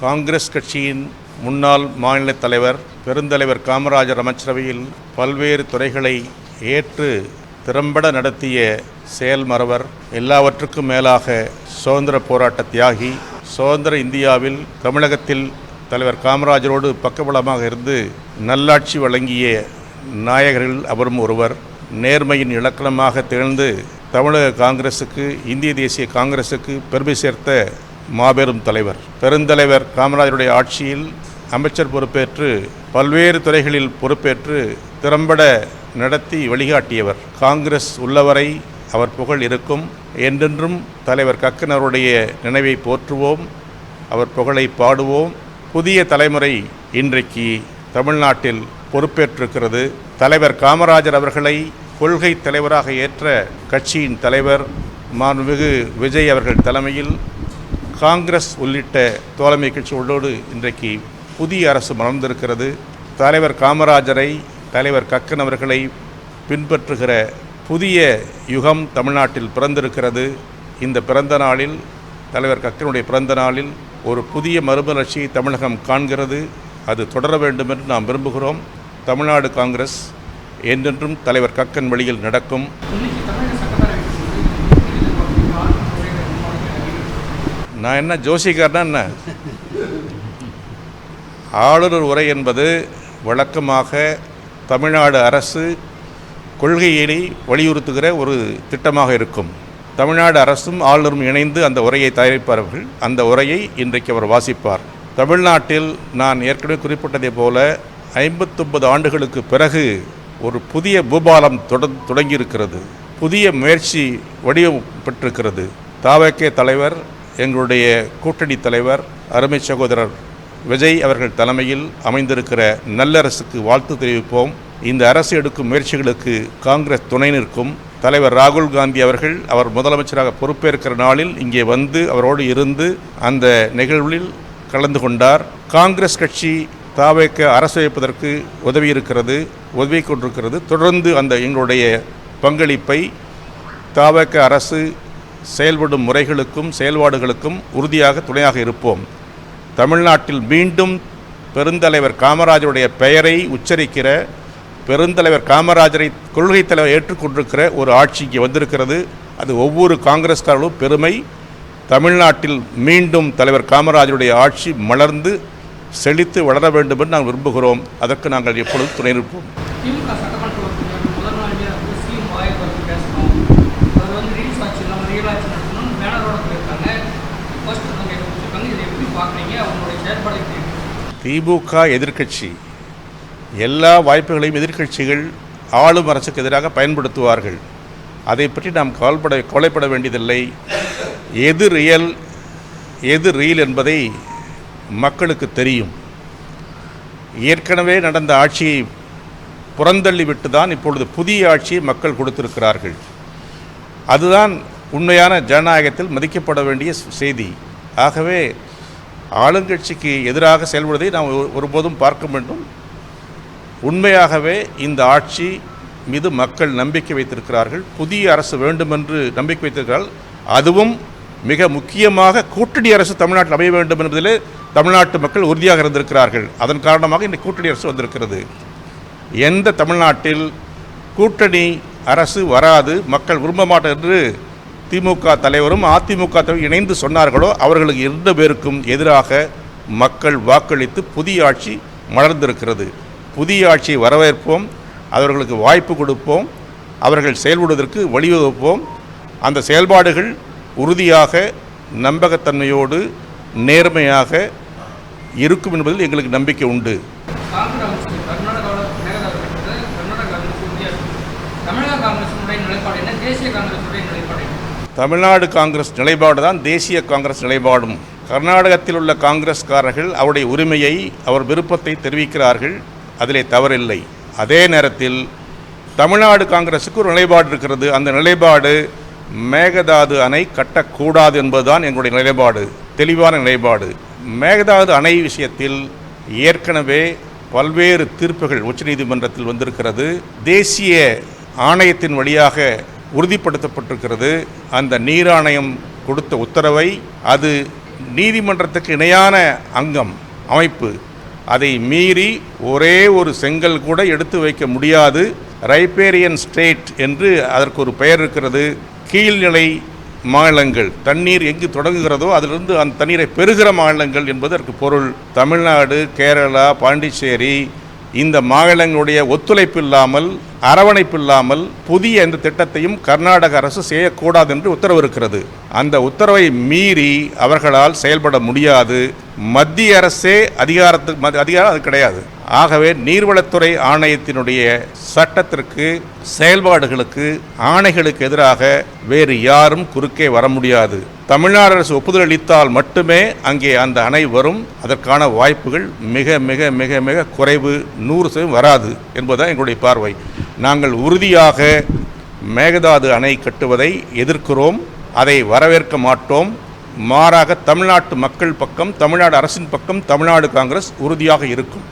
காங்கிரஸ் கட்சியின் முன்னாள் மாநில தலைவர் பெருந்தலைவர் காமராஜர் அமைச்சரவையில் பல்வேறு துறைகளை ஏற்று திறம்பட நடத்திய செயல்மறவர், எல்லாவற்றுக்கும் மேலாக சுதந்திர போராட்ட தியாகி, சுதந்திர இந்தியாவில் தமிழகத்தில் தலைவர் காமராஜரோடு பக்கபலமாக இருந்து நல்லாட்சி வழங்கிய நாயகர்கள் அவரும் ஒருவர். நேர்மையின் இலக்கணமாக திகழ்ந்து தமிழக காங்கிரசுக்கு, இந்திய தேசிய காங்கிரசுக்கு பெருமை சேர்த்த மாபெரும் தலைவர். பெருந்தலைவர் காமராஜருடைய ஆட்சியில் அமைச்சர் பொறுப்பேற்று பல்வேறு துறைகளில் பொறுப்பேற்று திறம்பட நடத்தி வழிகாட்டியவர். காங்கிரஸ் உள்ளவரை அவர் புகழ் இருக்கும். என்றென்றும் தலைவர் கக்கனருடைய நினைவை போற்றுவோம், அவர் புகழை பாடுவோம். புதிய தலைமுறை இன்றைக்கு தமிழ்நாட்டில் பொறுப்பேற்றிருக்கிறது. தலைவர் காமராஜர் அவர்களை கொள்கை தலைவராக ஏற்ற கட்சியின் தலைவர் மாண்புமிகு விஜய் அவர்கள் தலைமையில் காங்கிரஸ் உள்ளிட்ட தோழமை கட்சிகளோடு இன்றைக்கு புதிய அரசு மலர்ந்திருக்கிறது. தலைவர் காமராஜரை, தலைவர் கக்கன் அவர்களை பின்பற்றுகிற புதிய யுகம் தமிழ்நாட்டில் பிறந்திருக்கிறது. இந்த பிறந்த நாளில், தலைவர் கக்கனுடைய பிறந்த நாளில் ஒரு புதிய மறுமலர்ச்சியை தமிழகம் காண்கிறது. அது தொடர வேண்டும் என்று நாம் விரும்புகிறோம். தமிழ்நாடு காங்கிரஸ் என்றென்றும் தலைவர் கக்கன் வழியில் நடக்கும். நான் என்ன ஜோசிக்காரனா என்ன? ஆளுநர் உரை என்பது வழக்கமாக தமிழ்நாடு அரசு கொள்கையை வலியுறுத்துகிற ஒரு திட்டமாக இருக்கும். தமிழ்நாடு அரசும் ஆளுநரும் இணைந்து அந்த உரையை தயாரிப்பார்கள். அந்த உரையை இன்றைக்கு அவர் வாசிப்பார். தமிழ்நாட்டில் நான் ஏற்கனவே குறிப்பிட்டதை போல 59 ஆண்டுகளுக்கு பிறகு ஒரு புதிய பூபாலம் தொடங்கியிருக்கிறது. புதிய முயற்சி வடிவமைப்பட்டிருக்கிறது. தவேக தலைவர், எங்களுடைய கூட்டணி தலைவர் அருமை சகோதரர் விஜய் அவர்கள் தலைமையில் அமைந்திருக்கிற நல்லரசுக்கு வாழ்த்து தெரிவிப்போம். இந்த அரசு எடுக்கும் முயற்சிகளுக்கு காங்கிரஸ் துணை நிற்கும். தலைவர் ராகுல் காந்தி அவர்கள் அவர் முதலமைச்சராக பொறுப்பேற்கிற நாளில் இங்கே வந்து அவரோடு இருந்து அந்த நிகழ்வில் கலந்து கொண்டார். காங்கிரஸ் கட்சி தவேக அரசு வைப்பதற்கு உதவி கொண்டிருக்கிறது. தொடர்ந்து அந்த எங்களுடைய பங்களிப்பை தவேக அரசு செயல்படும் முறைகளுக்கும் செயல்பாடுகளுக்கும் உறுதியாக துணையாக இருப்போம். தமிழ்நாட்டில் மீண்டும் பெருந்தலைவர் காமராஜருடைய பெயரை உச்சரிக்கிற, பெருந்தலைவர் காமராஜரை கொள்கை தலைவர் ஏற்றுக்கொண்டிருக்கிற ஒரு ஆட்சிக்கு வந்திருக்கிறது. அது ஒவ்வொரு காங்கிரஸ்காரர்களும் பெருமை. தமிழ்நாட்டில் மீண்டும் தலைவர் காமராஜருடைய ஆட்சி மலர்ந்து செழித்து வளர வேண்டும் என்று நாங்கள் விரும்புகிறோம். அதற்கு நாங்கள் எப்பொழுதும் துணை நிற்போம். திமுக எதிர்க்கட்சி, எல்லா வாய்ப்புகளையும் எதிர்க்கட்சிகள் ஆளும் அரசுக்கு எதிராக பயன்படுத்துவார்கள். அதை பற்றி நாம் கவலைப்பட வேண்டியதில்லை. எது ரியல் எது ரீல் என்பதை மக்களுக்கு தெரியும். ஏற்கனவே நடந்த ஆட்சியை புறந்தள்ளிவிட்டு தான் இப்பொழுது புதிய ஆட்சியை மக்கள் கொடுத்திருக்கிறார்கள். அதுதான் உண்மையான ஜனநாயகத்தில் மதிக்கப்பட வேண்டிய செய்தி. ஆகவே ஆளுங்கட்சிக்கு எதிராக செயல்படுவதை நாம் ஒருபோதும் பார்க்க வேண்டும். உண்மையாகவே இந்த ஆட்சி மீது மக்கள் நம்பிக்கை வைத்திருக்கிறார்கள். புதிய அரசு வேண்டும் என்று நம்பிக்கை வைத்திருக்கிறார்கள். அதுவும் மிக முக்கியமாக கூட்டணி அரசு தமிழ்நாட்டில் அமைய வேண்டும் என்பதிலே தமிழ்நாட்டு மக்கள் உறுதியாக இருந்திருக்கிறார்கள். அதன் காரணமாக இந்த கூட்டணி அரசு வந்திருக்கிறது. எந்த தமிழ்நாட்டில் கூட்டணி அரசு வராது, மக்கள் விரும்ப மாட்டார் என்று திமுக தலைவரும் அதிமுக தலைவரும் இணைந்து சொன்னார்களோ அவர்களுக்கு 2 பேருக்கும் எதிராக மக்கள் வாக்களித்து புதிய ஆட்சி மலர்ந்திருக்கிறது. புதிய ஆட்சியை வரவேற்போம், அவர்களுக்கு வாய்ப்பு கொடுப்போம், அவர்கள் செயல்படுவதற்கு வழிவகுப்போம். அந்த செயல்பாடுகள் உறுதியாக, நம்பகத்தன்மையோடு, நேர்மையாக இருக்கும் என்பதில் எங்களுக்கு நம்பிக்கை உண்டு. தமிழ்நாடு காங்கிரஸ் நிலைப்பாடு தான் தேசிய காங்கிரஸ் நிலைப்பாடும். கர்நாடகத்தில் உள்ள காங்கிரஸ்காரர்கள் அவருடைய உரிமையை, அவர் விருப்பத்தை தெரிவிக்கிறார்கள். அதிலே தவறில்லை. அதே நேரத்தில் தமிழ்நாடு காங்கிரஸுக்கு ஒரு நிலைப்பாடு இருக்கிறது. அந்த நிலைப்பாடு மேகதாது அணை கட்டக்கூடாது என்பதுதான் எங்களுடைய நிலைப்பாடு, தெளிவான நிலைப்பாடு. மேகதாது அணை விஷயத்தில் ஏற்கனவே பல்வேறு தீர்ப்புகள் உச்சநீதிமன்றத்தில் வந்திருக்கிறது. தேசிய ஆணையத்தின் வழியாக உறுதிப்படுத்தப்பட்டிருக்கிறது. அந்த நீர் ஆணையம் கொடுத்த உத்தரவை அது நீதிமன்றத்துக்கு இணையான அங்கம் அமைப்பு. அதை மீறி ஒரே ஒரு செங்கல் கூட எடுத்து வைக்க முடியாது. ரைப்பேரியன் ஸ்டேட் என்று அதற்கு ஒரு பெயர் இருக்கிறது. கீழ்நிலை மாநிலங்கள், தண்ணீர் எங்கு தொடங்குகிறதோ அதிலிருந்து அந்த தண்ணீரை பெறுகிற மாநிலங்கள் என்பதற்கு பொருள். தமிழ்நாடு, கேரளா, பாண்டிச்சேரி இந்த மாநிலங்களுடைய ஒத்துழைப்பு இல்லாமல், அரவணைப்பு இல்லாமல் புதிய எந்த திட்டத்தையும் கர்நாடக அரசு செய்யக்கூடாது என்று உத்தரவு இருக்கிறது. அந்த உத்தரவை மீறி அவர்களால் செயல்பட முடியாது. மத்திய அரசே அதிகாரம் அது கிடையாது. ஆகவே நீர்வளத்துறை ஆணையத்தினுடைய சட்டத்திற்கு, செயல்பாடுகளுக்கு, ஆணைகளுக்கு எதிராக வேறு யாரும் குறுக்கே வர முடியாது. தமிழ்நாடு அரசு ஒப்புதல் அளித்தால் மட்டுமே அங்கே அந்த அணை வரும். அதற்கான வாய்ப்புகள் மிக மிக மிக மிக குறைவு, 100% வராது என்பதுதான் எங்களுடைய பார்வை. நாங்கள் உறுதியாக மேகதாது அணை கட்டுவதை எதிர்க்கிறோம். அதை வரவேற்க மாட்டோம். மாறாக தமிழ்நாட்டு மக்கள் பக்கம், தமிழ்நாடு அரசின் பக்கம் தமிழ்நாடு காங்கிரஸ் உறுதியாக இருக்கும்.